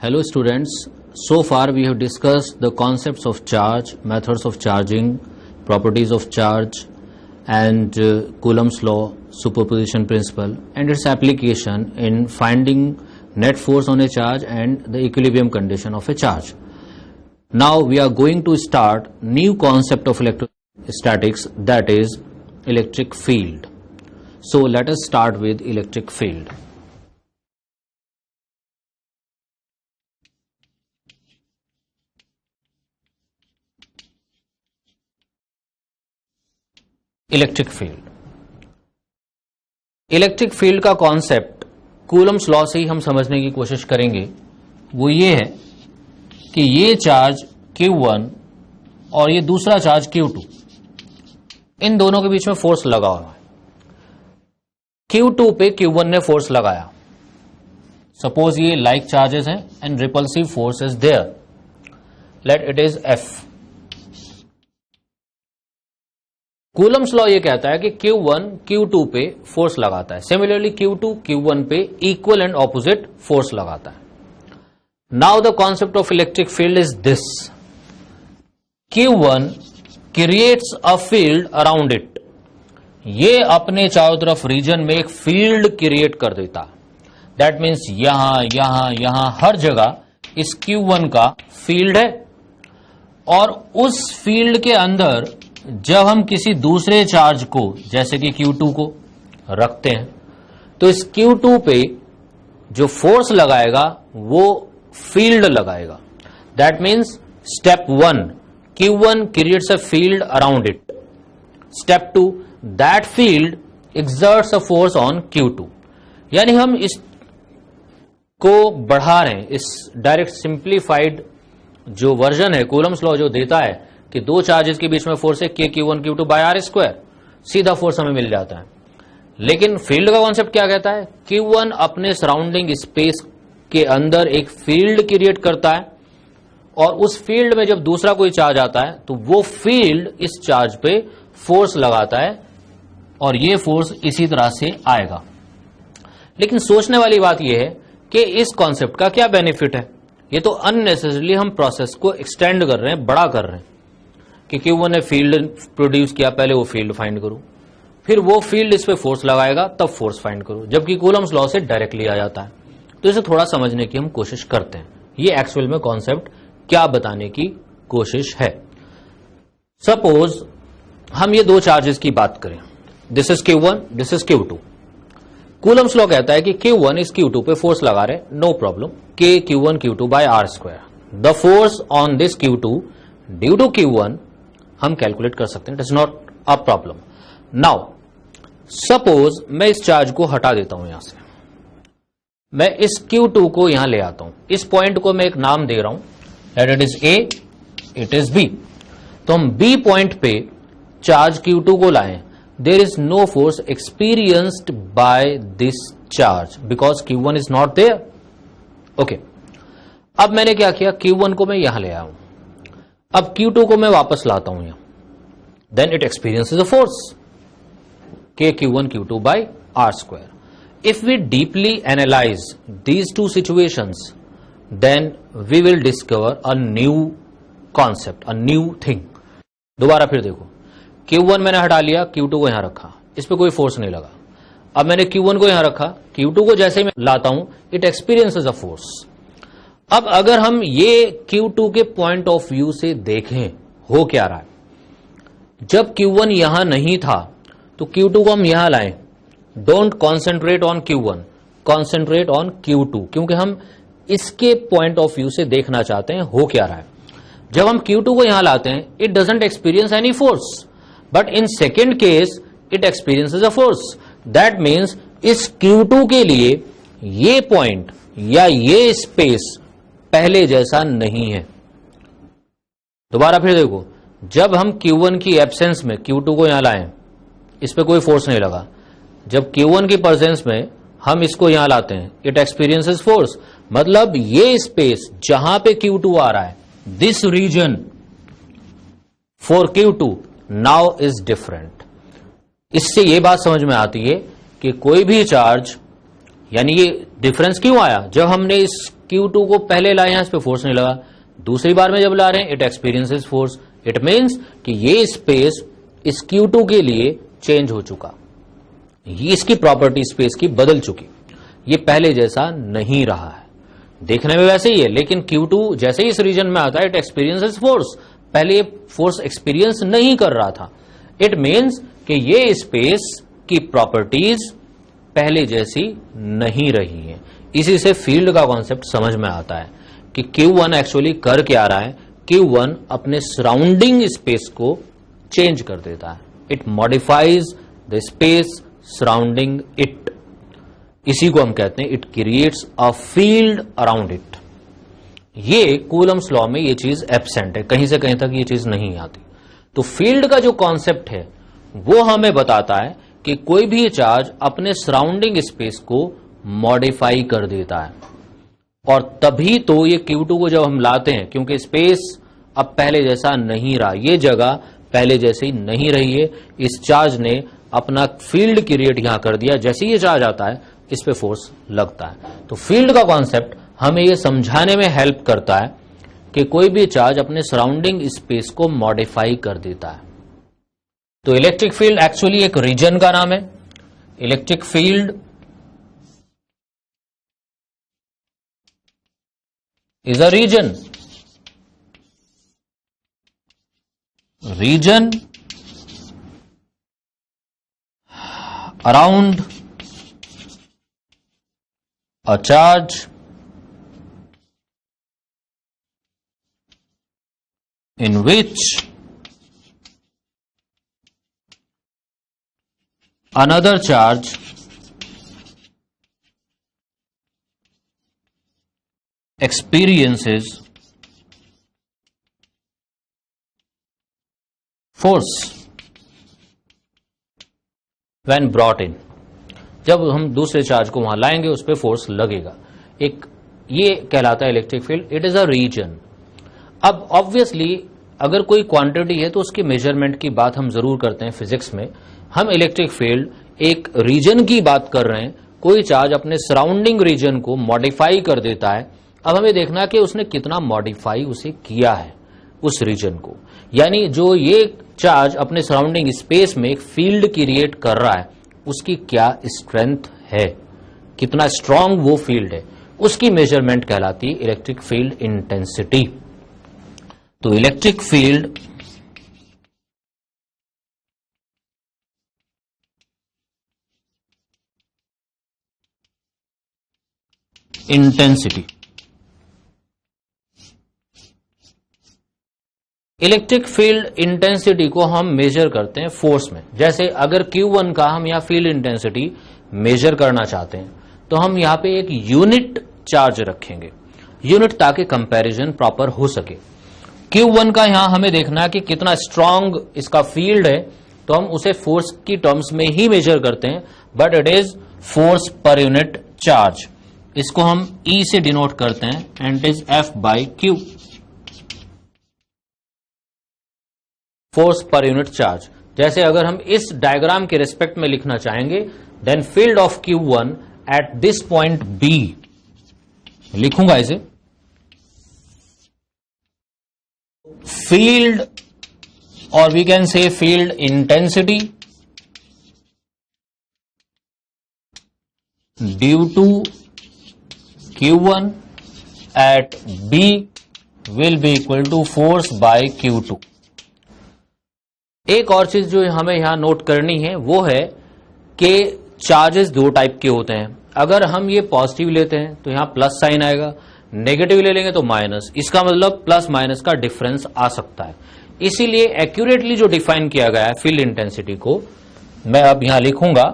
Hello students, so far we have discussed the concepts of charge, methods of charging, properties of charge and Coulomb's law, superposition principle and its application in finding net force on a charge and the equilibrium condition of a charge. Now we are going to start new concept of electrostatics, that is electric field. So let us start with electric field. Electric field का concept Coulomb's law से ही हम समझने की कोशिश करेंगे। वो ये है कि ये चार्ज Q1 और ये दूसरा चार्ज Q2, इन दोनों के बीच में फोर्स लगा हुआ है। Q2 पे Q1 ने फोर्स लगाया, सपोज ये लाइक चार्जेस हैं and repulsive force is there, let it is F। Coulomb's law ये कहता है कि Q1 Q2 पे फोर्स लगाता है, सिमिलरली Q2 Q1 पे इक्वल एंड ऑपोजिट फोर्स लगाता है। Now the concept of electric field is this, Q1 creates a field around it, ये अपने चारों तरफ रीजन में एक फील्ड क्रिएट कर देता। दैट मीन्स यहां यहां यहां हर जगह इस Q1 का फील्ड है, और उस फील्ड के अंदर जब हम किसी दूसरे चार्ज को जैसे कि Q2 को रखते हैं तो इस Q2 पे जो फोर्स लगाएगा वो फील्ड लगाएगा। That means step 1, Q1 creates a field around it. Step 2, that field exerts a force on Q2। यानी हम इस को बढ़ा रहे हैं, इस डायरेक्ट सिंप्लीफाइड जो वर्जन है कूलम्स लॉ जो देता है कि दो चार्जेस के बीच में फोर्स है Q1 Q2 by R square, सीधा फोर्स हमें मिल जाता है। लेकिन फील्ड का कॉन्सेप्ट क्या कहता है? Q1 अपने सराउंडिंग स्पेस के अंदर एक फील्ड क्रिएट करता है, और उस फील्ड में जब दूसरा कोई चार्ज आता है तो वो फील्ड इस चार्ज पे फोर्स लगाता है, और ये फोर्स इसी तरह से आएगा। लेकिन सोचने वाली बात यह है कि इस कॉन्सेप्ट का क्या बेनिफिट है? ये तो अननेसेसरली हम प्रोसेस को एक्सटेंड कर रहे हैं, बड़ा कर रहे हैं कि Q1 ने फील्ड प्रोड्यूस किया, पहले वो फील्ड फाइंड करो, फिर वो फील्ड इस पे फोर्स लगाएगा तब फोर्स फाइंड करो, जबकि कूलम्स लॉ से डायरेक्टली आ जाता है। तो इसे थोड़ा समझने की हम कोशिश करते हैं, ये एक्चुअल में कॉन्सेप्ट क्या बताने की कोशिश है। सपोज हम ये दो चार्जेस की बात करें, this is Q1, this is Q2। Coulomb's law कहता है कि Q1 इस Q2 पे फोर्स लगा रहे, no problem, K Q1 Q2 by R square. The force on this Q2 due to Q1 हम कैलकुलेट कर सकते हैं, it is not a problem. Now suppose मैं इस चार्ज को हटा देता हूं, यहां से मैं इस Q2 को यहां ले आता हूं, इस पॉइंट को मैं एक नाम दे रहा हूं, that it is A, it is B। तो हम B पॉइंट पे चार्ज Q2 को लाएं, there is no force experienced by this charge because Q1 is not there. Okay, अब मैंने क्या किया, Q1 को मैं यहां ले आया हूं, अब Q2 को मैं वापस लाता हूं यहां, then it experiences a force K Q1 Q2 by R square. If we deeply analyse these two situations then we will discover a new concept, a new thing. दोबारा फिर देखो, Q1 मैंने हटा लिया, Q2 को यहां रखा, इस पे कोई फोर्स नहीं लगा। अब मैंने Q1 को यहां रखा, Q2 को जैसे मैं लाता हूं इट एक्सपीरियंसेस अ फोर्स। अब अगर हम ये Q2 के पॉइंट ऑफ व्यू से देखें, हो क्या रहा है, जब Q1 यहां नहीं था तो Q2 को हम यहां लाएं, don't concentrate on Q1, concentrate on Q2, क्योंकि हम इसके पॉइंट ऑफ व्यू से देखना चाहते हैं हो क्या रहा है। जब हम Q2 को यहां लाते हैं it doesn't experience any force, but in second case it experiences a force. That means इस Q2 के लिए ये पॉइंट या ये स्पेस पहले जैसा नहीं है। दोबारा फिर देखो, जब हम Q1 की एब्सेंस में Q2 को यहां लाएं, इस पे कोई फोर्स नहीं लगा, जब Q1 की प्रेजेंस में हम इसको यहां लाते हैं इट एक्सपीरियंसेस फोर्स। मतलब ये स्पेस जहां पे Q2 आ रहा है, this region for Q2 now is different. इससे ये बात समझ में आती है कि कोई भी चार्ज, यानी ये डिफरेंस क्यों आया, जब हमने इस Q2 को पहले लाए हैं, इस पे फोर्स नहीं लगा, दूसरी बार में जब ला रहे हैं it experiences force. It means कि ये स्पेस इस Q2 के लिए चेंज हो चुका, ये इसकी प्रॉपर्टी स्पेस की बदल चुकी, ये पहले जैसा नहीं रहा है। देखने में वैसे ही है, लेकिन Q2 जैसे ही इस रीजन में आता है इट एक्सपीरियंसेस फोर्स, पहले ये फोर्स एक्सपीरियंस नहीं कर रहा था। इट मीन्स कि ये स्पेस की प्रॉपर्टीज पहले जैसी नहीं रही है। इसी से फील्ड का कॉन्सेप्ट समझ में आता है कि Q1 एक्चुअली कर क्या रहा है। Q1 अपने सराउंडिंग स्पेस को चेंज कर देता है, it modifies the space surrounding it. इसी को हम कहते हैं it creates a field around it. ये कूलम्स लॉ में ये चीज एब्सेंट है, कहीं से कहीं तक ये चीज नहीं आती। तो फील्ड का जो कॉन्सेप्ट है वो हमें बताता है कि कोई भी चार्ज अपने सराउंडिंग स्पेस को मॉडिफाई कर देता है, और तभी तो ये Q2 को जब हम लाते हैं, क्योंकि स्पेस अब पहले जैसा नहीं रहा, ये जगह पहले जैसी नहीं रही है, इस चार्ज ने अपना फील्ड क्रिएट यहां कर दिया। जैसे ये चार्ज आता है इस पे फोर्स लगता है। तो फील्ड का कॉन्सेप्ट हमें ये समझाने में हेल्प करता है कि कोई भी चार्ज अपने सराउंडिंग स्पेस को मॉडिफाई कर देता है। तो इलेक्ट्रिक फील्ड एक्चुअली एक रीजन का नाम है। Electric field is a region, region around a charge in which another charge experiences force when brought in। जब हम दूसरे चार्ज को वहां लाएंगे उस पर फोर्स लगेगा, एक ये कहलाता है electric field. It is a region. अब ऑब्वियसली अगर कोई क्वांटिटी है तो उसकी मेजरमेंट की बात हम जरूर करते हैं फिजिक्स में। हम इलेक्ट्रिक फील्ड एक रीजन की बात कर रहे हैं, कोई चार्ज अपने सराउंडिंग रीजन को मॉडिफाई कर देता है। अब हमें देखना कि उसने कितना मॉडिफाई उसे किया है उस रीजन को, यानी जो ये चार्ज अपने सराउंडिंग स्पेस में एक फील्ड क्रिएट कर रहा है उसकी क्या स्ट्रेंथ है, कितना स्ट्रांग वो फील्ड है, उसकी मेजरमेंट कहलाती है इलेक्ट्रिक फील्ड इंटेंसिटी। तो electric field intensity, electric field intensity को हम मेजर करते हैं फोर्स में। जैसे अगर Q1 का हम यहां फील्ड इंटेंसिटी मेजर करना चाहते हैं तो हम यहां पे एक यूनिट चार्ज रखेंगे, यूनिट, ताकि कंपैरिजन प्रॉपर हो सके। Q1 का यहां हमें देखना है कि कितना स्ट्रांग इसका फील्ड है, तो हम उसे फोर्स की टर्म्स में ही मेजर करते हैं, but it is force per unit charge. इसको हम E से डिनोट करते हैं and it is F/Q, force per unit charge. जैसे अगर हम इस डायग्राम के रिस्पेक्ट में लिखना चाहेंगे, then field of Q1 at this point B, लिखूंगा इसे, फील्ड और we can say field intensity due to Q1 at B will be equal to force by Q2। एक और चीज जो हमें यहां नोट करनी है वो है कि चार्जेस दो टाइप के होते हैं। अगर हम ये पॉजिटिव लेते हैं तो यहां प्लस साइन आएगा, नेगेटिव ले लेंगे तो माइनस, इसका मतलब प्लस माइनस का डिफरेंस आ सकता है। इसीलिए एक्यूरेटली जो डिफाइन किया गया है फील्ड इंटेंसिटी को, मैं अब यहां लिखूंगा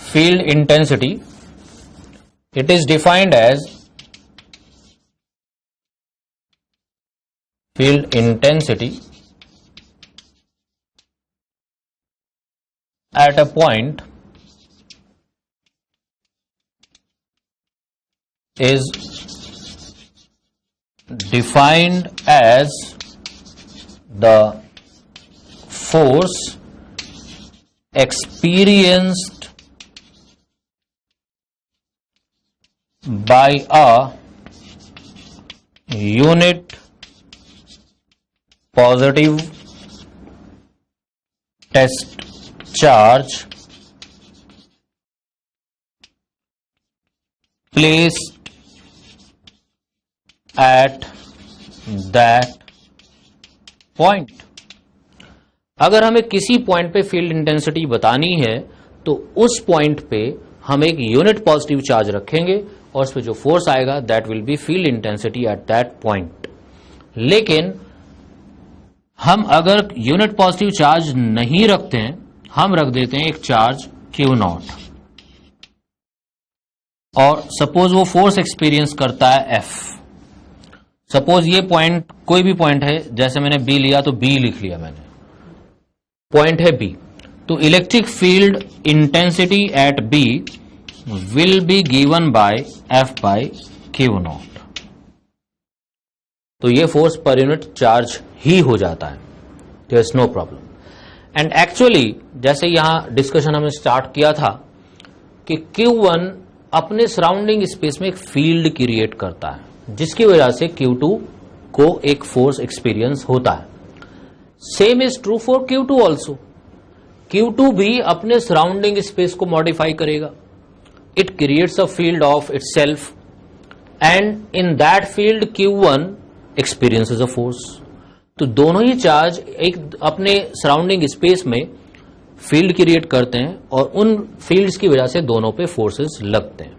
field intensity, it is defined as field intensity at a point is defined as the force experienced by a unit positive test charge placed at that point। अगर हमें किसी पॉइंट पे फील्ड इंटेंसिटी बतानी है तो उस पॉइंट पे हम एक यूनिट पॉजिटिव चार्ज रखेंगे और उस पे जो फोर्स आएगा that will be field intensity at that point. लेकिन हम अगर यूनिट पॉजिटिव चार्ज नहीं रखते हैं, हम रख देते हैं एक चार्ज Q0 और सपोज वो फोर्स एक्सपीरियंस करता है F। सपोज ये पॉइंट कोई भी पॉइंट है, जैसे मैंने B लिया तो B लिख लिया मैंने, पॉइंट है B, तो electric field intensity at B will be given by F by Q0। तो ये फोर्स पर यूनिट चार्ज ही हो जाता है, there is no problem. And actually जैसे यहां डिस्कशन हमने स्टार्ट किया था कि Q1 अपने सराउंडिंग स्पेस में एक फील्ड क्रिएट करता है जिसकी वजह से Q2 को एक फोर्स एक्सपीरियंस होता है। Same is true for Q2 also. Q2 भी अपने सराउंडिंग स्पेस को मॉडिफाई करेगा, it creates a field of itself and in that field Q1 experiences a force. तो दोनों ही चार्ज एक अपने सराउंडिंग स्पेस में फील्ड क्रिएट करते हैं और उन फील्ड्स की वजह से दोनों पे फोर्सेस लगते हैं।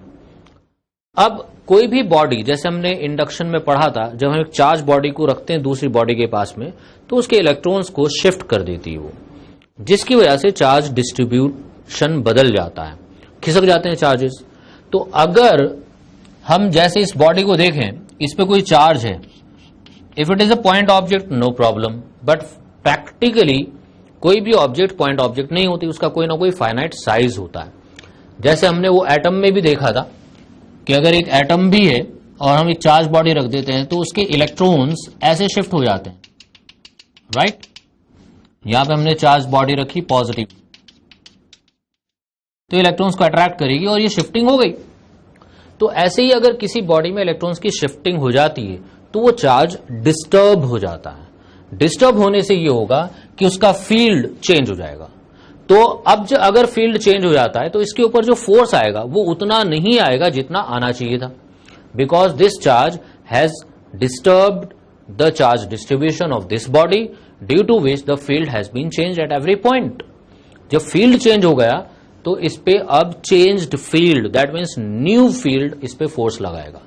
अब कोई भी बॉडी, जैसे हमने इंडक्शन में पढ़ा था, जब हम एक चार्ज बॉडी को रखते हैं दूसरी बॉडी के पास में तो उसके इलेक्ट्रॉन्स को शिफ्ट कर देती है वो, जिसकी वजह से चार्ज डिस्ट्रीब्यूशन बदल जाता है, खिसक जाते हैं चार्जेस। तो अगर हम जैसे इस बॉडी को देखें, इस पे कोई चार्ज है, if it is a point object no problem, but practically कोई भी ऑब्जेक्ट पॉइंट ऑब्जेक्ट नहीं होती, उसका कोई ना कोई फाइनाइट साइज होता है। जैसे हमने वो एटम में भी देखा था कि अगर एक एटम भी है और हम एक चार्ज बॉडी रख देते हैं तो उसके इलेक्ट्रॉन्स ऐसे शिफ्ट हो जाते हैं, राइट। यहां पे हमने चार्ज बॉडी रखी पॉजिटिव, तो इलेक्ट्रॉन्स को अट्रैक्ट करेगी और ये शिफ्टिंग हो गई। तो ऐसे ही अगर किसी बॉडी में इलेक्ट्रॉन्स की शिफ्टिंग हो जाती है तो वो चार्ज डिस्टर्ब हो जाता है। डिस्टर्ब होने से ये होगा कि उसका फील्ड चेंज हो जाएगा। तो अब अगर फील्ड चेंज हो जाता है तो इसके ऊपर जो फोर्स आएगा वो उतना नहीं आएगा जितना आना चाहिए था, because this charge has disturbed the charge distribution of this body due to which the field has been change at every point. जब फील्ड चेंज हो गया तो इस पे अब changed field, that means new field, इस पे फोर्स लगाएगा।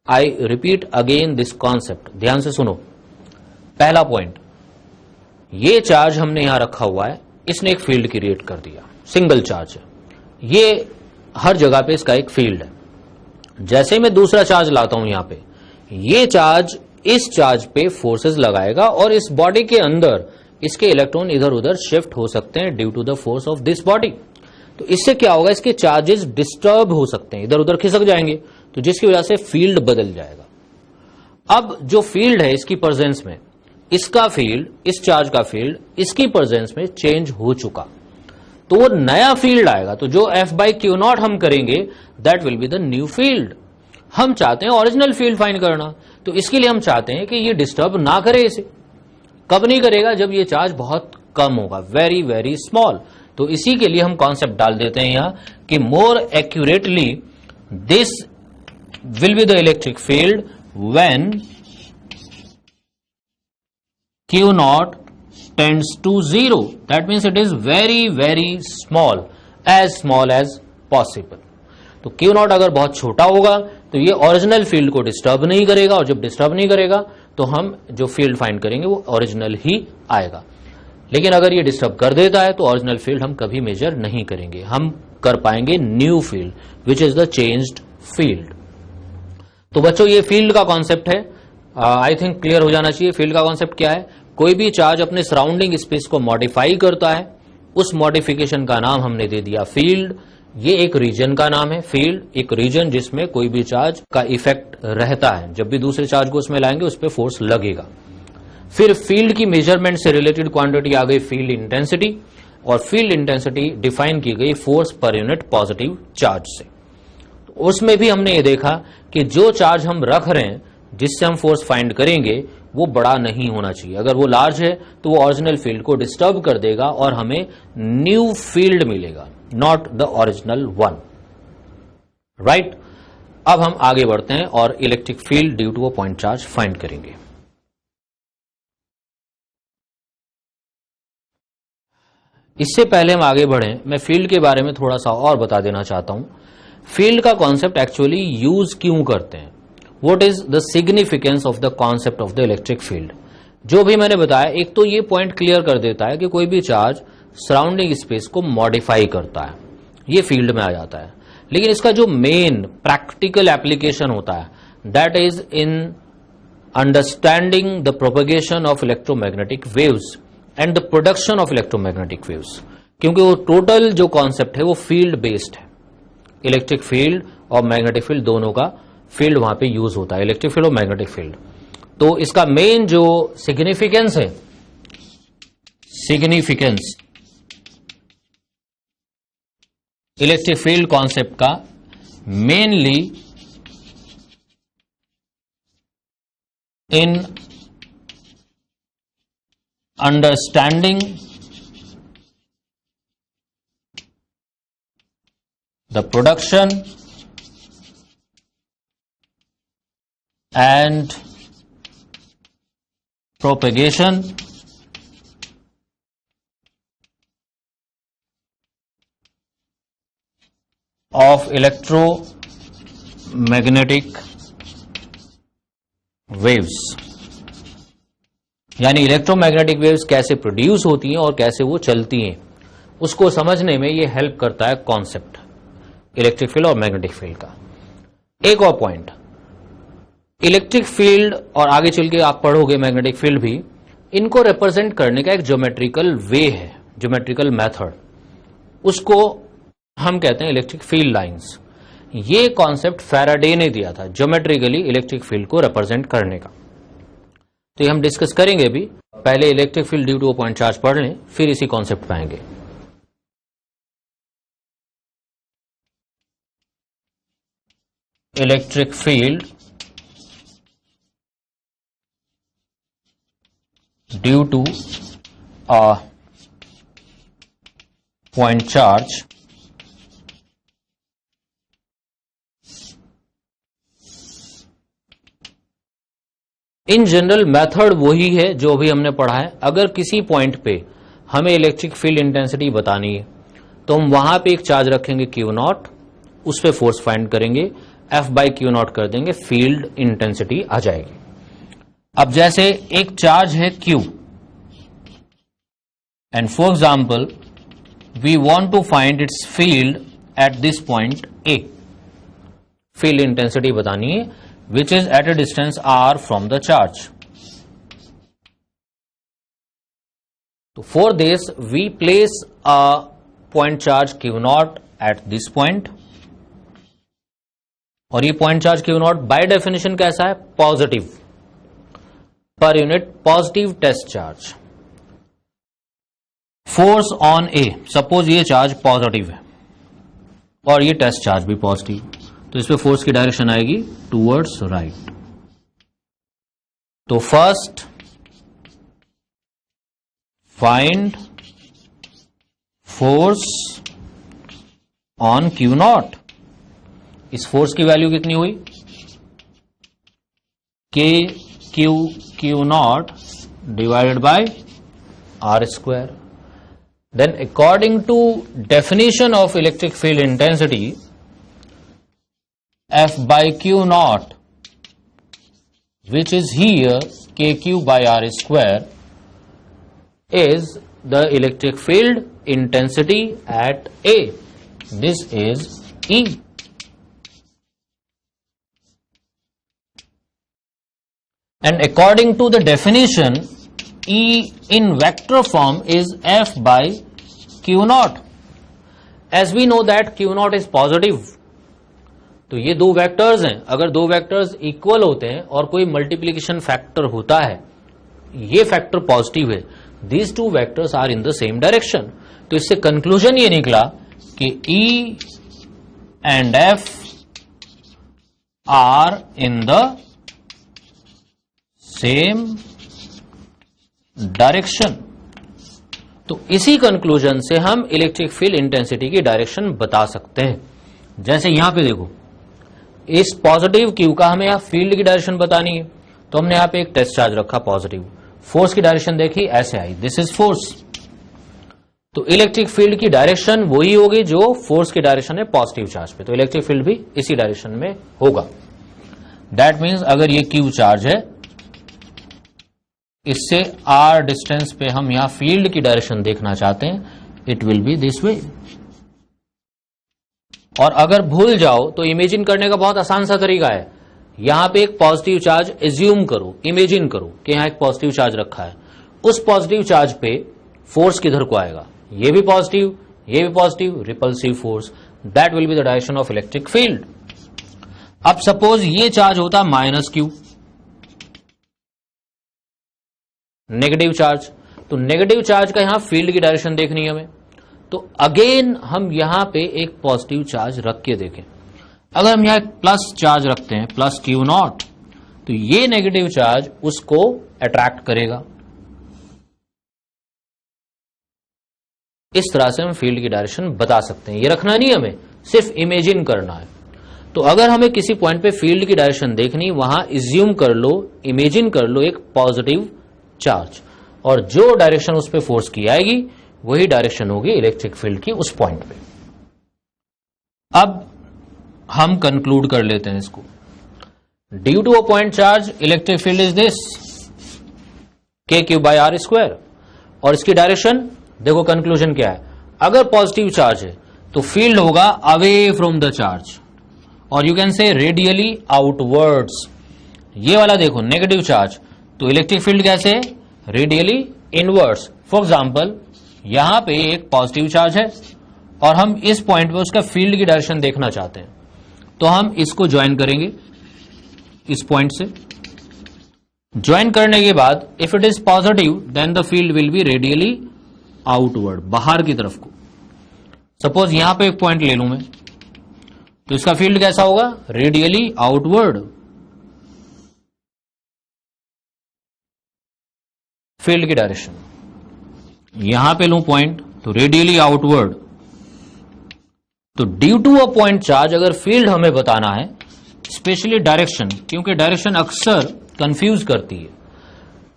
I repeat again this concept, ध्यान से सुनो। पहला पॉइंट, ये चार्ज हमने यहां रखा हुआ है, इसने एक फील्ड क्रिएट कर दिया, सिंगल चार्ज है, ये हर जगह पे इसका एक फील्ड है। जैसे मैं दूसरा चार्ज लाता हूं यहां पे, ये चार्ज इस चार्ज पे फोर्सेस लगाएगा और इस बॉडी के अंदर इसके इलेक्ट्रॉन इधर उधर शिफ्ट हो सकते हैं due to the force of this body. तो इससे क्या होगा, इसके चार्जेस डिस्टर्ब हो सकते हैं, इधर उधर खिसक जाएंगे, तो जिसकी वजह से फील्ड बदल जाएगा। अब जो फील्ड है इसकी प्रेजेंस में, इसका फील्ड, इस चार्ज का फील्ड इसकी प्रेजेंस में चेंज हो चुका, तो वो नया फील्ड आएगा। तो जो F बाई Q0 हम करेंगे that will be the new field. हम चाहते हैं ओरिजिनल फील्ड फाइंड करना, तो इसके लिए हम चाहते हैं कि ये डिस्टर्ब ना करे इसे। कब नहीं करेगा, जब ये चार्ज बहुत कम होगा, वेरी वेरी स्मॉल। तो इसी के लिए हम कॉन्सेप्ट डाल देते हैं यहां कि मोर accurately this will be the electric field when Q0 tends to 0. That means it is very very small as possible. तो Q0 अगर बहुत छोटा होगा तो ये ओरिजिनल फील्ड को डिस्टर्ब नहीं करेगा, और जब डिस्टर्ब नहीं करेगा तो हम जो फील्ड फाइंड करेंगे वो ओरिजिनल ही आएगा। लेकिन अगर ये डिस्टर्ब कर देता है तो ओरिजिनल फील्ड हम कभी मेजर नहीं करेंगे, हम कर पाएंगे new field which is the changed field. तो बच्चों ये फील्ड का कॉन्सेप्ट है, आई थिंक क्लियर हो जाना चाहिए। फील्ड का कॉन्सेप्ट क्या है, कोई भी चार्ज अपने सराउंडिंग स्पेस को मॉडिफाई करता है, उस मॉडिफिकेशन का नाम हमने दे दिया फील्ड। ये एक रीजन का नाम है फील्ड, एक रीजन जिसमें कोई भी चार्ज का इफेक्ट रहता है, जब भी दूसरे चार्ज को उसमें लाएंगे उस पर फोर्स लगेगा। फिर फील्ड की मेजरमेंट से रिलेटेड क्वांटिटी आ गई फील्ड इंटेंसिटी, और फील्ड इंटेंसिटी डिफाइन की गई फोर्स पर यूनिट पॉजिटिव चार्ज से। तो उसमें भी हमने ये देखा कि जो चार्ज हम रख रहे हैं जिससे हम फोर्स फाइंड करेंगे वो बड़ा नहीं होना चाहिए। अगर वो लार्ज है तो वो ओरिजिनल फील्ड को डिस्टर्ब कर देगा और हमें न्यू फील्ड मिलेगा, not the original one. Right, अब हम आगे बढ़ते हैं और electric field due to a point charge find करेंगे। इससे पहले हम आगे बढ़ें, मैं फील्ड के बारे में थोड़ा सा और बता देना चाहता हूं। फील्ड का कॉन्सेप्ट एक्चुअली यूज क्यों करते हैं, what is the significance of the concept of the electric field. जो भी मैंने बताया, एक तो ये पॉइंट क्लियर कर देता है कि कोई भी चार्ज सराउंडिंग स्पेस को मॉडिफाई करता है, ये फील्ड में आ जाता है। लेकिन इसका जो मेन प्रैक्टिकल एप्लीकेशन होता है that is in understanding the propagation of electromagnetic waves and the production of electromagnetic waves, क्योंकि वो टोटल जो कॉन्सेप्ट है वो फील्ड बेस्ड है। इलेक्ट्रिक फील्ड और मैग्नेटिक फील्ड दोनों का फील्ड वहां पे यूज होता है, इलेक्ट्रिक फील्ड और मैग्नेटिक फील्ड। तो इसका मेन जो सिग्निफिकेंस है, सिग्निफिकेंस इलेक्ट्रिक फील्ड कॉन्सेप्ट का mainly in understanding the production and propagation of electromagnetic waves, यानी इलेक्ट्रोमैग्नेटिक वेव्स कैसे प्रोड्यूस होती हैं और कैसे वो चलती हैं, उसको समझने में ये हेल्प करता है कॉन्सेप्ट इलेक्ट्रिक फील्ड और मैग्नेटिक फील्ड का। एक और पॉइंट, इलेक्ट्रिक फील्ड और आगे चल के आप पढ़ोगे मैग्नेटिक फील्ड भी, इनको रिप्रेजेंट करने का एक ज्योमेट्रिकल वे है, ज्योमेट्रिकल मेथड, उसको हम कहते हैं इलेक्ट्रिक फील्ड लाइंस। ये कॉन्सेप्ट फैराडे ने दिया था ज्योमेट्रिकली इलेक्ट्रिक फील्ड को रिप्रेजेंट करने का। तो ये हम डिस्कस करेंगे भी, पहले electric field due to a point charge पढ़ लें, फिर इसी कॉन्सेप्ट पे आएंगे। Electric field due to a point charge in general method वही है जो भी हमने पढ़ा है। अगर किसी पॉइंट पे हमें इलेक्ट्रिक फील्ड इंटेंसिटी बतानी है तो हम वहां पे एक चार्ज रखेंगे Q0, उस पे फोर्स फाइंड करेंगे, F/Q0 कर देंगे, फील्ड इंटेंसिटी आ जाएगी। अब जैसे एक चार्ज है Q and for example we want to find its field at this point A, field intensity बतानी है which is at a distance R from the charge. तो for this we place a point charge Q0 at this point, और ये point charge Q0 by definition कैसा है, positive, पर unit positive test charge. Force on A, suppose ये charge positive है और ये टेस्ट चार्ज भी पॉजिटिव, तो इस पे फोर्स की डायरेक्शन आएगी टूवर्ड्स राइट। तो first find force on Q0, इस फोर्स की वैल्यू कितनी हुई, Q0 divided by R square. Then according to definition of electric field intensity, F/Q0, which is here KQ by R square, is the electric field intensity at A. This is E. And according to the definition, E in vector form is F/Q0. As we know that Q0 is positive, तो ये दो vectors हैं, अगर दो vectors equal होते हैं और कोई मल्टीप्लीकेशन फैक्टर होता है, ये फैक्टर पॉजिटिव है, these two vectors are in the same direction. तो इससे कंक्लूजन ये निकला कि E and F are in the same direction. तो इसी कंक्लूजन से हम इलेक्ट्रिक फील्ड इंटेंसिटी की डायरेक्शन बता सकते हैं। जैसे यहां पे देखो, इस पॉजिटिव क्यू का हमें यहां फील्ड की डायरेक्शन बतानी है, तो हमने यहां पे एक टेस्ट चार्ज रखा पॉजिटिव, फोर्स की डायरेक्शन देखी ऐसे आई, दिस इज फोर्स। तो इलेक्ट्रिक फील्ड की डायरेक्शन वही होगी जो फोर्स की डायरेक्शन है पॉजिटिव चार्ज पे, तो इलेक्ट्रिक फील्ड भी इसी डायरेक्शन में होगा। दैट मीन्स अगर ये क्यू चार्ज है, इससे आर डिस्टेंस पे हम यहां फील्ड की डायरेक्शन देखना चाहते हैं, it will B this way. और अगर भूल जाओ तो इमेजिन करने का बहुत आसान सा तरीका है। यहां पे एक पॉजिटिव चार्ज एज्यूम करो, इमेजिन करो कि यहां एक पॉजिटिव चार्ज रखा है, उस पॉजिटिव चार्ज पे फोर्स किधर को आएगा, ये भी पॉजिटिव, ये भी positive, repulsive force, that will be the direction of electric field. अब सपोज ये चार्ज होता माइनस क्यू, नेगेटिव चार्ज, तो नेगेटिव चार्ज का यहां फील्ड की डायरेक्शन देखनी है हमें। तो अगेन हम यहां पे एक पॉजिटिव चार्ज रख के देखें, अगर हम यहां एक प्लस चार्ज रखते हैं, प्लस क्यू नॉट, तो ये नेगेटिव चार्ज उसको अट्रैक्ट करेगा। इस तरह से हम फील्ड की डायरेक्शन बता सकते हैं। ये रखना नहीं हमें, सिर्फ इमेजिन करना है। तो अगर हमें किसी पॉइंट पे फील्ड की डायरेक्शन देखनी, वहां इज्यूम कर लो, इमेजिन कर लो एक पॉजिटिव चार्ज, और जो डायरेक्शन उस पर फोर्स की आएगी वही डायरेक्शन होगी इलेक्ट्रिक फील्ड की उस पॉइंट पे। अब हम कंक्लूड कर लेते हैं इसको। Due to a point charge electric field is this k⁴r², और इसकी डायरेक्शन देखो, कंक्लूजन क्या है, अगर पॉजिटिव चार्ज है तो फील्ड होगा अवे फ्रॉम द चार्ज, और you can say radially outwards. ये वाला देखो नेगेटिव चार्ज, तो इलेक्ट्रिक फील्ड कैसे है, रेडियली इनवर्ड्स। फॉर एग्जाम्पल यहां पे एक पॉजिटिव चार्ज है और हम इस पॉइंट पे उसका फील्ड की डायरेक्शन देखना चाहते हैं, तो हम इसको ज्वाइन करेंगे इस पॉइंट से। ज्वाइन करने के बाद if it is positive then the field will be radially outward, बाहर की तरफ को। सपोज यहां पे एक पॉइंट ले लूं मैं, तो इसका फील्ड कैसा होगा, रेडियली आउटवर्ड। फील्ड की डायरेक्शन यहां पे लूं पॉइंट, तो रेडियली आउटवर्ड। तो due to a point charge अगर फील्ड हमें बताना है, स्पेशली डायरेक्शन, क्योंकि डायरेक्शन अक्सर कंफ्यूज करती है,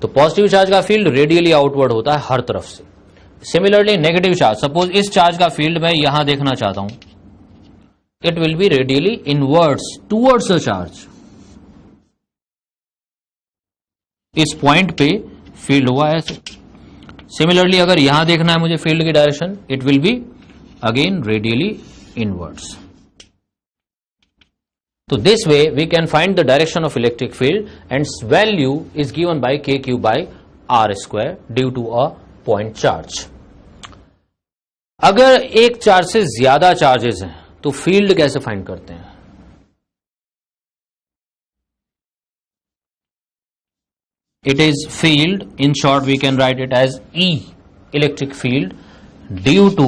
तो पॉजिटिव चार्ज का फील्ड रेडियली आउटवर्ड होता है हर तरफ से। सिमिलरली नेगेटिव चार्ज, सपोज इस चार्ज का फील्ड मैं यहां देखना चाहता हूं, it will be radially inwards towards the charge. इस पॉइंट पे फील्ड हुआ ऐसे। सिमिलरली अगर यहां देखना है मुझे फील्ड की direction, it will be again radially inwards. तो this way we can find the direction of electric field and its value is given by k⁴r² due to a point charge. अगर एक charge से ज्यादा charges हैं तो field कैसे find करते हैं? It is field, in short we can write it as E, electric field, due to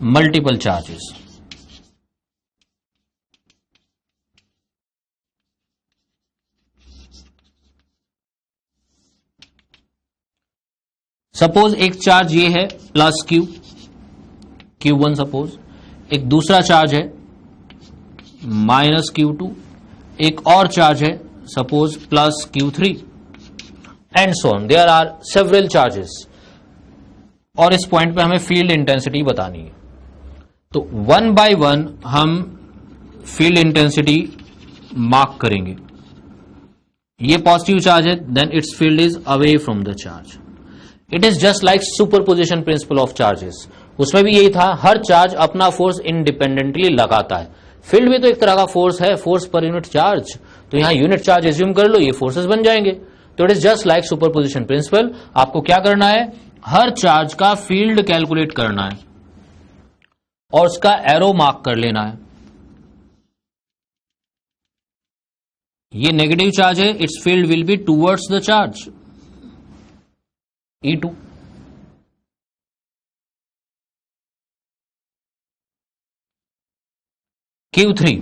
multiple charges. Suppose एक चार्ज ये है प्लस Q1 सपोज, एक दूसरा चार्ज है माइनस Q2, एक और चार्ज है suppose plus Q3 and so on. There are several charges, और इस पॉइंट पे हमें फील्ड इंटेंसिटी बतानी है। तो वन बाय वन हम फील्ड इंटेंसिटी मार्क करेंगे। ये पॉजिटिव चार्ज है, then its field is away from the charge. It is just like superposition principle of charges, उसमें भी यही था, हर चार्ज अपना फोर्स इंडिपेंडेंटली लगाता है। फील्ड भी तो एक तरह का फोर्स है, फोर्स पर यूनिट चार्ज, तो यहां यूनिट चार्ज एज्यूम कर लो, ये फोर्सेस बन जाएंगे। तो it is just like superposition principal. आपको क्या करना है, हर चार्ज का फील्ड कैलकुलेट करना है और उसका एरो मार्क कर लेना है। ये नेगेटिव चार्ज है, it's field will be towards the charge E2। Q3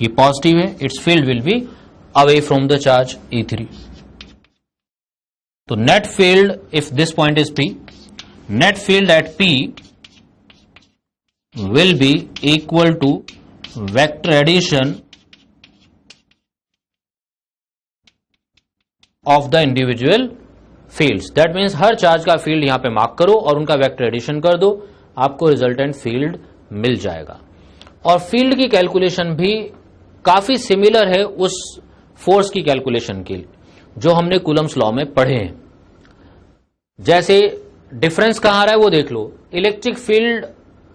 ये पॉजिटिव है, it's field will be away from the charge E3. तो net field, if this point is P, net field at P will be equal to vector addition of the individual fields. That means her charge का field यहां पे mark करो और उनका vector addition कर दो, आपको रिजल्टेंट फील्ड मिल जाएगा. और फील्ड की कैलकुलेशन भी काफी सिमिलर है उस फोर्स की कैलकुलेशन के जो हमने कूलम्स लॉ में पढ़े हैं. जैसे डिफरेंस कहां आ रहा है वो देख लो. Electric field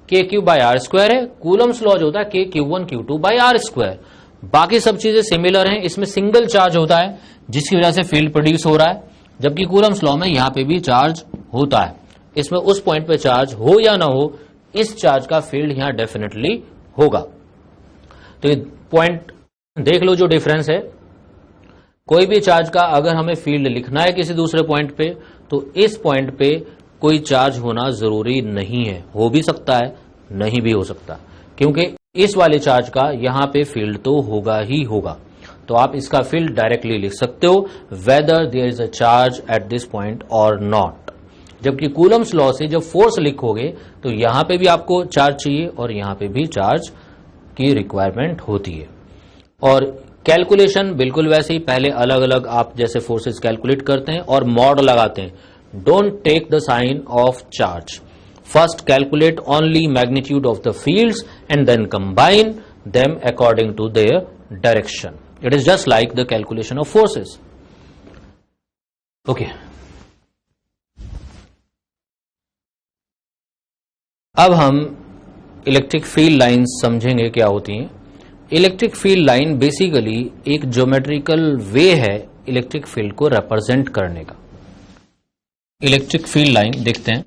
K³ by R square है, कूलम्स लॉ जो होता है K(Q1 Q2) by R square. बाकी सब चीजें सिमिलर हैं. इसमें सिंगल चार्ज होता है जिसकी वजह से फील्ड प्रोड्यूस हो रहा है, जबकि कूलम्स लॉ में यहां पे भी चार्ज होता है. इसमें उस पॉइंट पे चार्ज हो या ना हो, इस चार्ज का फील्ड यहां डेफिनेटली होगा. तो ये पॉइंट देख लो जो डिफरेंस है. कोई भी चार्ज का अगर हमें फील्ड लिखना है किसी दूसरे पॉइंट पे, तो इस पॉइंट पे कोई चार्ज होना जरूरी नहीं है. हो भी सकता है, नहीं भी हो सकता, क्योंकि इस वाले चार्ज का यहां पे फील्ड तो होगा ही होगा. तो आप इसका फील्ड डायरेक्टली लिख सकते हो, whether there is a charge at this point और नॉट. जबकि कूलम्स लॉ से जब फोर्स लिखोगे तो यहां पे भी आपको चार्ज चाहिए और यहां पे भी चार्ज की रिक्वायरमेंट होती है. और कैलकुलेशन बिल्कुल वैसे ही, पहले अलग अलग आप जैसे फोर्सेस कैलकुलेट करते हैं और मॉड लगाते हैं. Don't take the sign of charge. First calculate only magnitude of the fields and then combine them according to their direction. It is just like the calculation of forces. Okay. अब हम electric field lines समझेंगे क्या होती हैं. Electric field line basically एक geometrical वे है electric field को represent करने का. इलेक्ट्रिक फील्ड लाइन देखते हैं.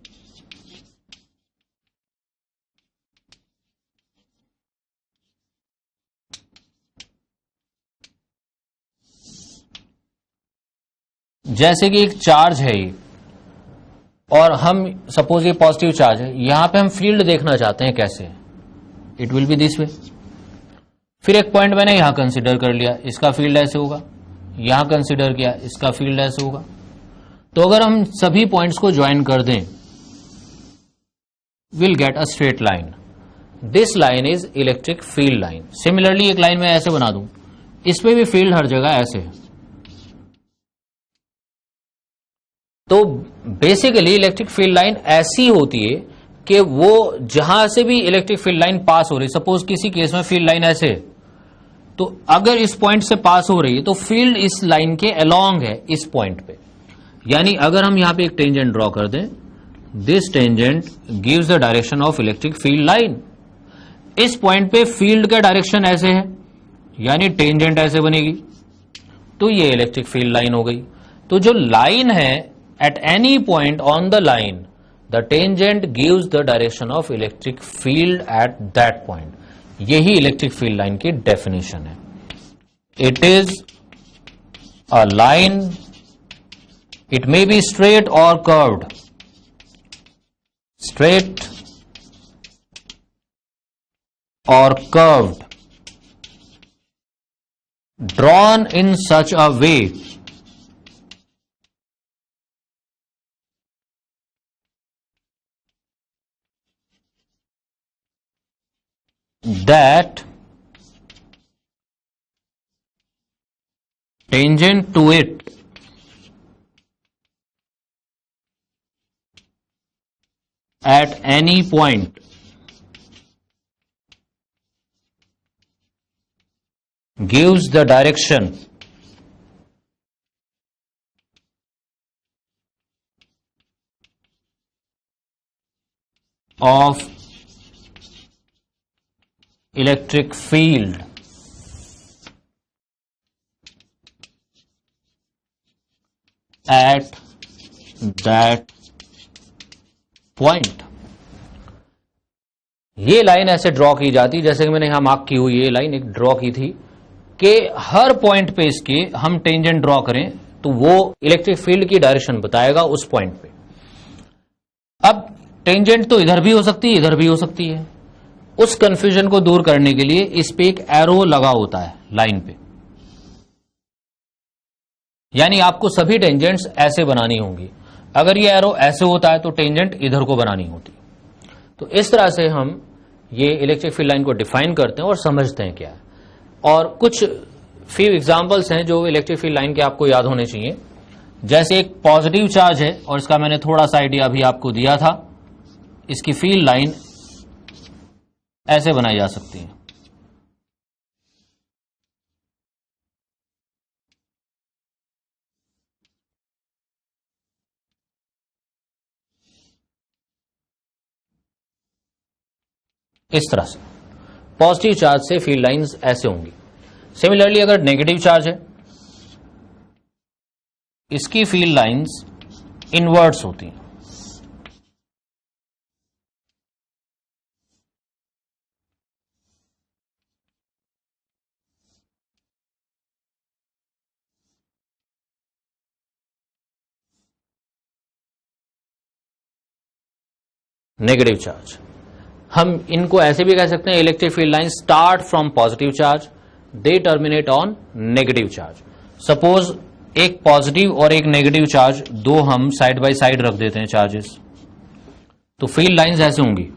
जैसे कि एक चार्ज है ये, और हम सपोज ये पॉजिटिव चार्ज है, यहां पे हम फील्ड देखना चाहते हैं कैसे. It will B this way. फिर एक पॉइंट मैंने यहां कंसीडर कर लिया, इसका फील्ड ऐसे होगा. यहां कंसीडर किया, इसका फील्ड ऐसे होगा. तो अगर हम सभी पॉइंट्स को ज्वाइन कर दें, will get a straight line. This line is electric field line. Similarly एक लाइन में ऐसे बना दूं, इस पे भी फील्ड हर जगह ऐसे है. तो बेसिकली इलेक्ट्रिक फील्ड लाइन ऐसी होती है कि वो जहां से भी इलेक्ट्रिक फील्ड लाइन पास हो रही, सपोज किसी केस में फील्ड लाइन ऐसे है, तो अगर इस पॉइंट से पास हो रही है तो फील्ड इस लाइन के अलोंग है इस पॉइंट पे. यानी अगर हम यहां पे एक टेंजेंट ड्रॉ कर दें, this tangent gives the direction of electric field line. इस पॉइंट पे फील्ड का डायरेक्शन ऐसे है, यानी टेंजेंट ऐसे बनेगी, तो ये इलेक्ट्रिक फील्ड लाइन हो गई. तो जो लाइन है, at any point on the line the tangent gives the direction of electric field at that point. यही इलेक्ट्रिक फील्ड लाइन की डेफिनेशन है. It is a line, it may be straight or curved, straight or curved, drawn in such a way that tangent to it at any point gives the direction of electric field at that point. ये line ऐसे draw की जाती, जैसे कि मैंने यहां mark की हुई ये लाइन एक ड्रॉ की थी, कि हर पॉइंट पे इसके हम टेंजेंट ड्रॉ करें तो वो इलेक्ट्रिक फील्ड की डायरेक्शन बताएगा उस पॉइंट पे. अब टेंजेंट तो इधर भी हो सकती है, इधर भी हो सकती है. उस कंफ्यूजन को दूर करने के लिए इस पे एक एरो लगा होता है लाइन पे, यानी आपको सभी टेंजेंट्स ऐसे बनानी होंगी। अगर ये एरो ऐसे होता है तो टेंजेंट इधर को बनानी होती। तो इस तरह से हम ये इलेक्ट्रिक फील्ड लाइन को डिफाइन करते हैं और समझते हैं क्या है। और कुछ फ्यू एग्जांपल्स हैं जो इलेक्ट्रिक फील्ड लाइन के आपको याद होने चाहिए। जैसे एक पॉजिटिव चार्ज है और इसका मैंने थोड़ा सा आइडिया अभी आपको दिया था। इसकी फील्ड लाइन ऐसे बनाई जा सकती है। इस तरह से पॉजिटिव चार्ज से फील्ड लाइंस ऐसे होंगी। सिमिलरली अगर नेगेटिव चार्ज है, इसकी फील्ड लाइंस इनवर्ट्स होती हैं। नेगेटिव चार्ज, हम इनको ऐसे भी कह सकते हैं electric field line start from positive charge, they terminate on negative charge. Suppose एक पॉजिटिव और एक नेगेटिव चार्ज, दो हम साइड बाय साइड रख देते हैं चार्जेस, तो फील्ड लाइंस ऐसे होंगी।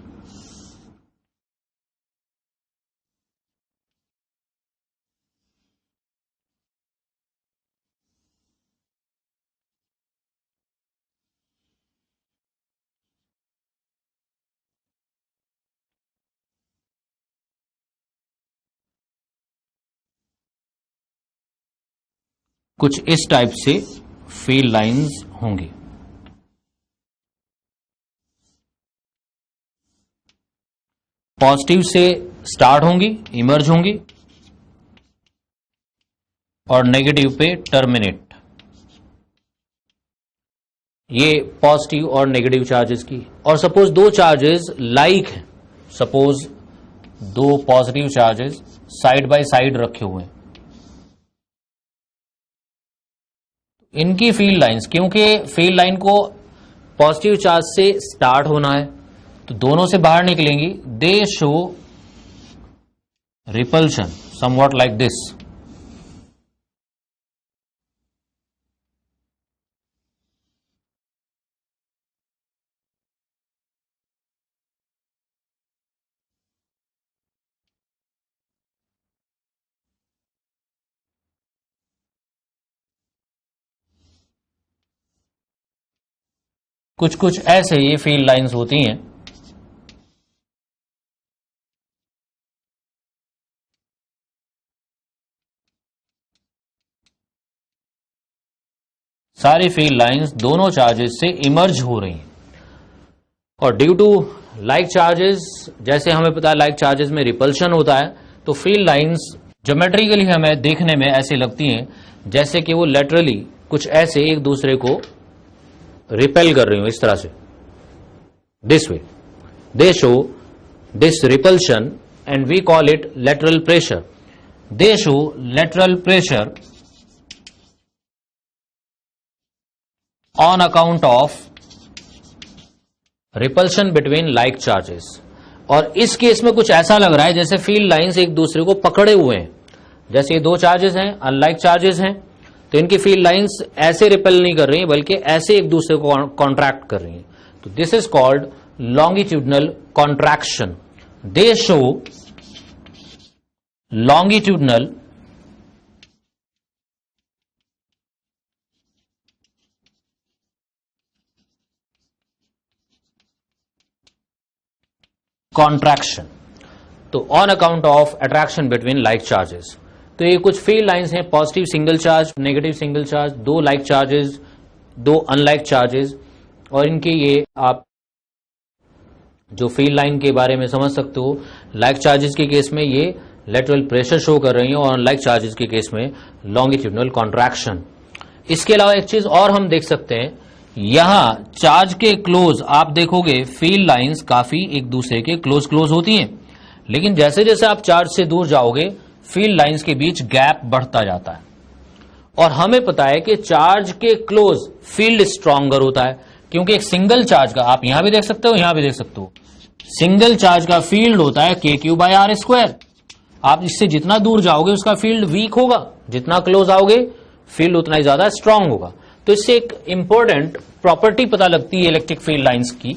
कुछ इस टाइप से फील्ड लाइंस होंगी। पॉजिटिव से स्टार्ट होंगी, इमर्ज होंगी, और नेगेटिव पे टर्मिनेट। ये पॉजिटिव और नेगेटिव चार्जेस की। और सपोज दो चार्जेस लाइक हैं, सपोज दो positive charges side by side रखे हुए हैं, इनकी फील्ड लाइंस, क्योंकि फील्ड लाइन को पॉजिटिव चार्ज से स्टार्ट होना है तो दोनों से बाहर निकलेंगी, दे show repulsion somewhat like this. कुछ कुछ ऐसे ये फील्ड लाइंस होती हैं। सारी फील्ड लाइंस दोनों चार्जेस से इमर्ज हो रही हैं, और ड्यू टू लाइक चार्जेस, जैसे हमें पता है लाइक चार्जेस में रिपल्शन होता है, तो फील्ड लाइंस ज्योमेट्रिकली हमें देखने में ऐसे लगती हैं जैसे कि वो लेटरली कुछ ऐसे एक दूसरे को रिपेल कर रही हो, इस तरह से, this way. They show this repulsion and we call it lateral pressure. They show lateral pressure on account of repulsion between like charges. और इस केस में कुछ ऐसा लग रहा है जैसे फील्ड लाइंस एक दूसरे को पकड़े हुए हैं। जैसे ये दो चार्जेस हैं, अनलाइक चार्जेस हैं, तो इनकी फील्ड लाइंस ऐसे रिपेल नहीं कर रही बल्कि ऐसे एक दूसरे को कॉन्ट्रैक्ट कर रही हैं। तो this is called longitudinal contraction. They show longitudinal contraction, तो on account of attraction between like charges. तो ये कुछ फील्ड लाइंस हैं, positive single charge, negative single charge, दो लाइक चार्जेस, दो अनलाइक चार्जेस, और इनके ये आप जो फील्ड लाइन के बारे में समझ सकते हो। लाइक चार्जेस के केस में ये लेटरल प्रेशर शो कर रही है और अनलाइक चार्जेस के केस में लॉन्गिट्यूडनल कॉन्ट्रैक्शन। इसके अलावा एक चीज और हम देख सकते हैं, यहां चार्ज के क्लोज आप देखोगे फील्ड लाइंस काफी एक दूसरे के क्लोज क्लोज होती हैं, लेकिन जैसे जैसे आप चार्ज से दूर जाओगे फील्ड लाइंस के बीच गैप बढ़ता जाता है। और हमें पता है कि चार्ज के क्लोज फील्ड स्ट्रॉन्गर होता है, क्योंकि एक सिंगल चार्ज का, आप यहां भी देख सकते हो, यहां भी देख सकते हो, सिंगल चार्ज का फील्ड होता है KQ/R²। आप इससे जितना दूर जाओगे उसका फील्ड वीक होगा, जितना क्लोज आओगे फील्ड उतना ही ज्यादा स्ट्रांग होगा। तो इससे एक इंपॉर्टेंट प्रॉपर्टी पता लगती है इलेक्ट्रिक फील्ड लाइंस की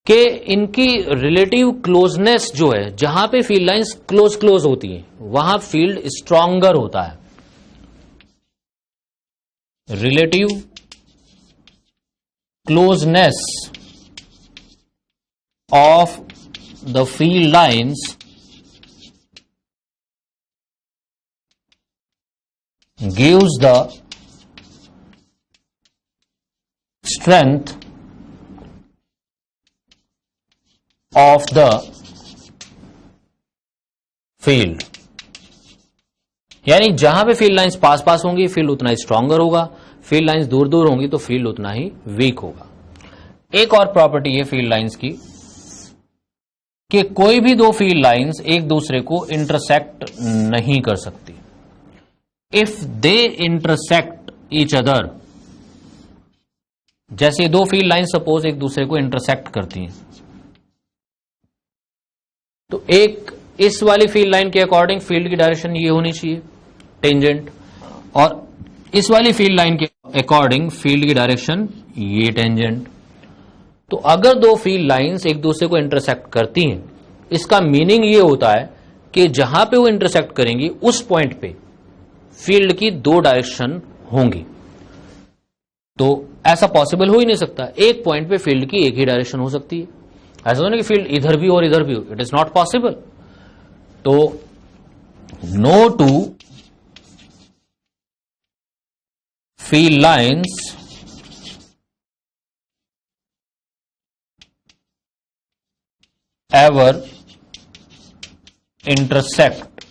कि इनकी रिलेटिव क्लोजनेस जो है, जहां पे फील्ड लाइंस क्लोज क्लोज होती हैं वहां फील्ड स्ट्रांगर होता है। Relative closeness of the field lines gives the strength of the field। यानी जहां पे फील्ड लाइंस पास पास होंगी फील्ड उतना ही स्ट्रांगर होगा, फील्ड लाइंस दूर दूर होंगी तो फील्ड उतना ही वीक होगा। एक और प्रॉपर्टी है फील्ड लाइंस की कि कोई भी दो फील्ड लाइंस एक दूसरे को इंटरसेक्ट नहीं कर सकती। If they intersect each other, जैसे दो फील्ड लाइन सपोज एक दूसरे को इंटरसेक्ट करती हैं, तो एक इस वाली फील्ड लाइन के अकॉर्डिंग फील्ड की डायरेक्शन ये होनी चाहिए टेंजेंट, और इस वाली फील्ड लाइन के अकॉर्डिंग फील्ड की डायरेक्शन ये टेंजेंट। तो अगर दो फील्ड लाइंस एक दूसरे को इंटरसेक्ट करती हैं, इसका मीनिंग ये होता है कि जहां पे वो इंटरसेक्ट करेंगी उस पॉइंट पे फील्ड की दो डायरेक्शन होंगी। तो ऐसा पॉसिबल हो ही नहीं सकता, एक पॉइंट पे फील्ड की एक ही डायरेक्शन हो सकती है। ऐसा नहीं कि फील्ड इधर भी और इधर भी हो, इट इज नॉट पॉसिबल। तो no two field lines ever intersect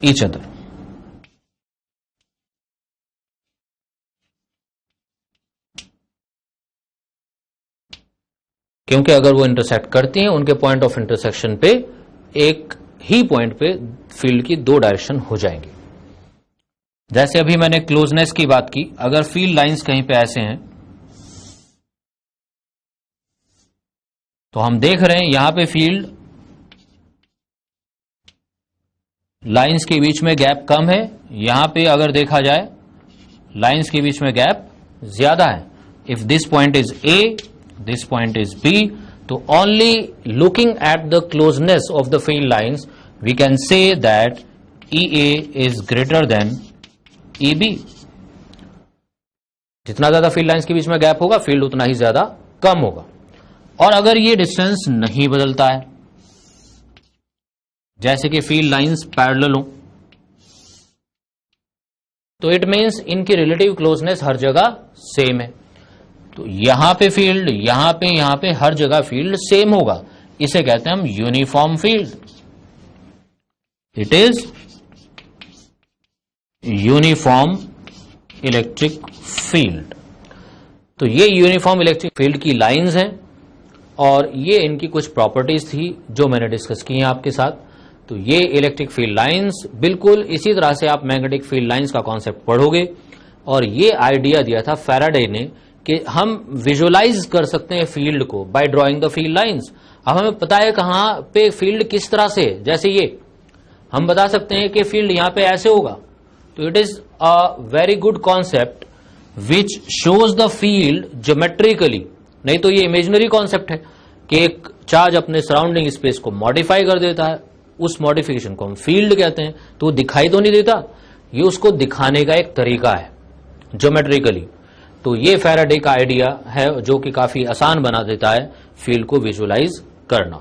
each other. क्योंकि अगर वो इंटरसेक्ट करती हैं उनके पॉइंट ऑफ इंटरसेक्शन पे एक ही पॉइंट पे फील्ड की दो डायरेक्शन हो जाएंगी। जैसे अभी मैंने क्लोजनेस की बात की, अगर फील्ड लाइंस कहीं पे ऐसे हैं तो हम देख रहे हैं यहां पे फील्ड लाइंस के बीच में गैप कम है, यहां पे अगर देखा जाए लाइंस के बीच में गैप ज्यादा है। If this point is A, this point is B, तो only looking at the closeness of the field lines we can say that EA is greater than EB। जितना ज्यादा फील्ड लाइंस के बीच में gap होगा field उतना ही ज्यादा कम होगा। और अगर ये डिस्टेंस नहीं बदलता है, जैसे कि फील्ड लाइंस पैरेलल हो, तो इट मींस इनकी रिलेटिव क्लोजनेस हर जगह सेम है। तो यहां पे फील्ड, यहां पे हर जगह फील्ड सेम होगा, इसे कहते हैं हम uniform field. It is uniform electric field. तो ये यूनिफॉर्म इलेक्ट्रिक फील्ड की लाइंस हैं और ये इनकी कुछ प्रॉपर्टीज थी जो मैंने डिस्कस की हैं आपके साथ। तो ये इलेक्ट्रिक फील्ड लाइंस बिल्कुल इसी तरह से आप मैग्नेटिक फील्ड लाइंस का कॉन्सेप्ट पढ़ोगे। और ये आइडिया दिया था फैराडे ने कि हम विजुअलाइज कर सकते हैं फील्ड को by drawing the field lines. अब हमें पता है कहां पे फील्ड किस तरह से, जैसे ये हम बता सकते हैं कि फील्ड यहां पे ऐसे होगा। तो it is a very good concept which shows the field geometrically. नहीं तो ये इमेजिनरी कॉन्सेप्ट है कि एक चार्ज अपने सराउंडिंग स्पेस को मॉडिफाई कर देता है, उस मॉडिफिकेशन को हम फील्ड कहते हैं। तो वो दिखाई तो नहीं देता, ये उसको दिखाने का एक तरीका है ज्योमेट्रिकली। तो ये फैराडे का आइडिया है जो कि काफी आसान बना देता है फील्ड को विजुअलाइज करना।